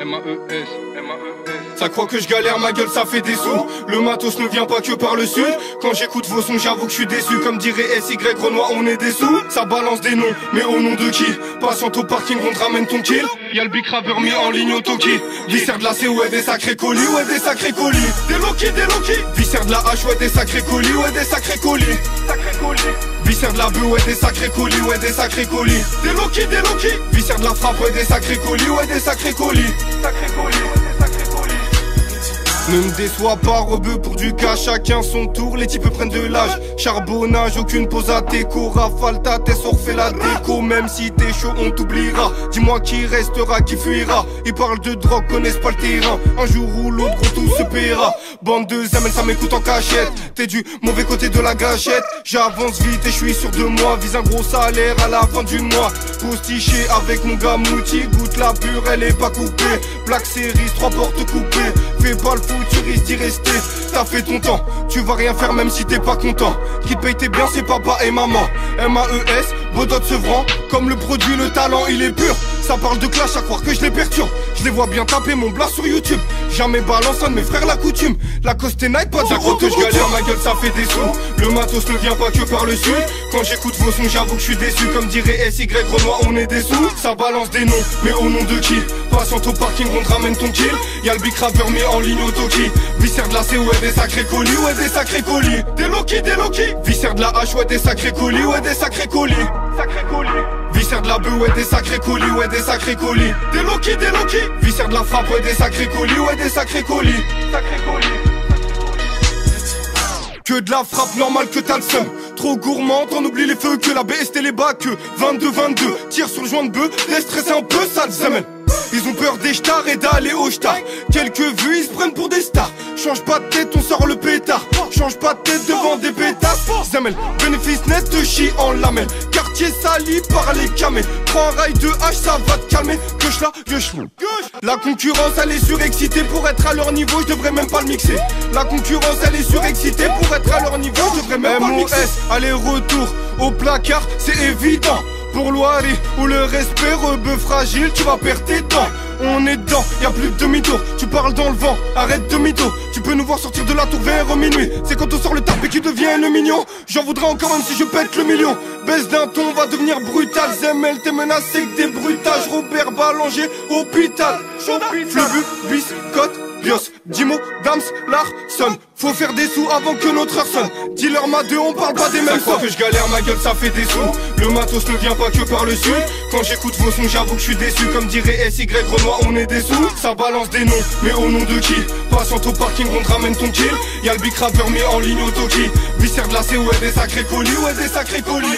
M-A-E-S. Ça croit que je galère, ma gueule ça fait des sous. Le matos ne vient pas que par le sud. Quand j'écoute vos sons j'avoue que je suis déçu. Comme dirait SY Renoir, on est des sous. Ça balance des noms, mais au nom de qui? Patiente au parking, on te ramène ton kill. Y'a le big rapper mis en ligne au Toki. Viscère de la C, ouais des sacrés colis, ouais des sacrés colis. Des Loki. Viscère de la H, ouais des sacrés colis, ouais des sacrés colis. Viscère de la B, ouais des sacrés colis, ouais des sacrés colis. Des Loki. Viscère de la frappe, ouais des sacrés colis, ouais des sacrés colis. Ne me déçois pas, rebeu pour du cas, chacun son tour, les types prennent de l'âge. Charbonnage, aucune pause à déco, rafale ta tête, on refait la déco. Même si t'es chaud, on t'oubliera. Dis-moi qui restera, qui fuira. Ils parlent de drogue, connaissent pas le terrain. Un jour ou l'autre, gros, tout se paiera. Bande de zamel, ça m'écoute en cachette. T'es du mauvais côté de la gâchette. J'avance vite et je suis sûr de moi. Vise un gros salaire à la fin du mois. Postiché avec mon gars Mouti. Goûte la pure, elle est pas coupée. Black Series, 3 portes coupées. Fais pas le fou, tu risques d'y rester. T'as fait ton temps, tu vas rien faire même si t'es pas content. Qui paye tes biens, c'est papa et maman. M-A-E-S, Bodot Sevran. Comme le produit, le talent, il est pur. Ça parle de clash à croire que je les perturbe. Je les vois bien taper mon blas sur YouTube. Jamais balance un de mes frères la coutume. La coste et night, pas de gros que je galère, ma gueule ça fait des sous. Le matos ne vient pas que par le sud. Quand j'écoute vos sons, j'avoue que je suis déçu. Comme dirait SY Renoir, on est des sous. Ça balance des noms, mais au nom de qui? Patiente au parking, on te ramène ton kill. Y'a le big rapper mis en ligne au Toki. Viscère de la C, ouais des sacrés colis, ouais des sacrés colis. Des Loki. Viscère de la H, ouais des sacrés colis, ouais des sacrés colis. Viscère de la B, ouais des sacrés colis, ouais des sacrés colis. Des Loki. Viscère de la frappe, ouais des sacrés colis, ouais des sacrés colis. Que de la frappe, normal que t'as le seum. Trop gourmand, t'en oublies les feux. Que la BST les bat, que 22-22. Tire sur le joint de bœuf, laisse stresser un peu, ça te zamène. Ils ont peur des stars et d'aller au star. Quelques vues, ils se prennent pour des stars. Change pas de tête, on sort le pétard. Change pas de tête devant des pétasses. Zamel, bénéfice net, te chie en lamelle. Quartier sali par les camés. Prends un rail de hache, ça va te calmer. Gauche là, gauche. La concurrence, elle est surexcitée. Pour être à leur niveau, je devrais même pas le mixer. La concurrence, elle est surexcitée. Pour être à leur niveau, je devrais même pas le mixer. Aller-retour au placard, c'est évident. Pour Loari ou le respect, rebeu fragile, tu vas perdre tes temps. On est dedans, y'a plus de demi-tour. Tu parles dans le vent, arrête demi-tour. Tu peux nous voir sortir de la tour vers minuit. C'est quand on sort le tarpé qui devient le mignon. J'en voudrais encore même si je pète le million. Baisse d'un ton, va devenir brutal. Zemel, t'es menacé que des bruitages. Robert Ballanger, hôpital. Flebu, biscotte, Bios, Dimo, Dams, Larson. Faut faire des sous avant que notre heure sonne. Dealer ma 2, on parle pas des mêmes. Ça croit que je galère, ma gueule ça fait des sous. Le matos ne vient pas que par le sud. Quand j'écoute vos sons, j'avoue que je suis déçu. Comme dirait SY Renoir, on est des sous. Ça balance des noms, mais au nom de qui? Patiente au parking, on te ramène ton kill. Y'a le big rapper mis en ligne au Toki. Viscère de la C, ouais des sacrés colis, ouais des sacrés colis.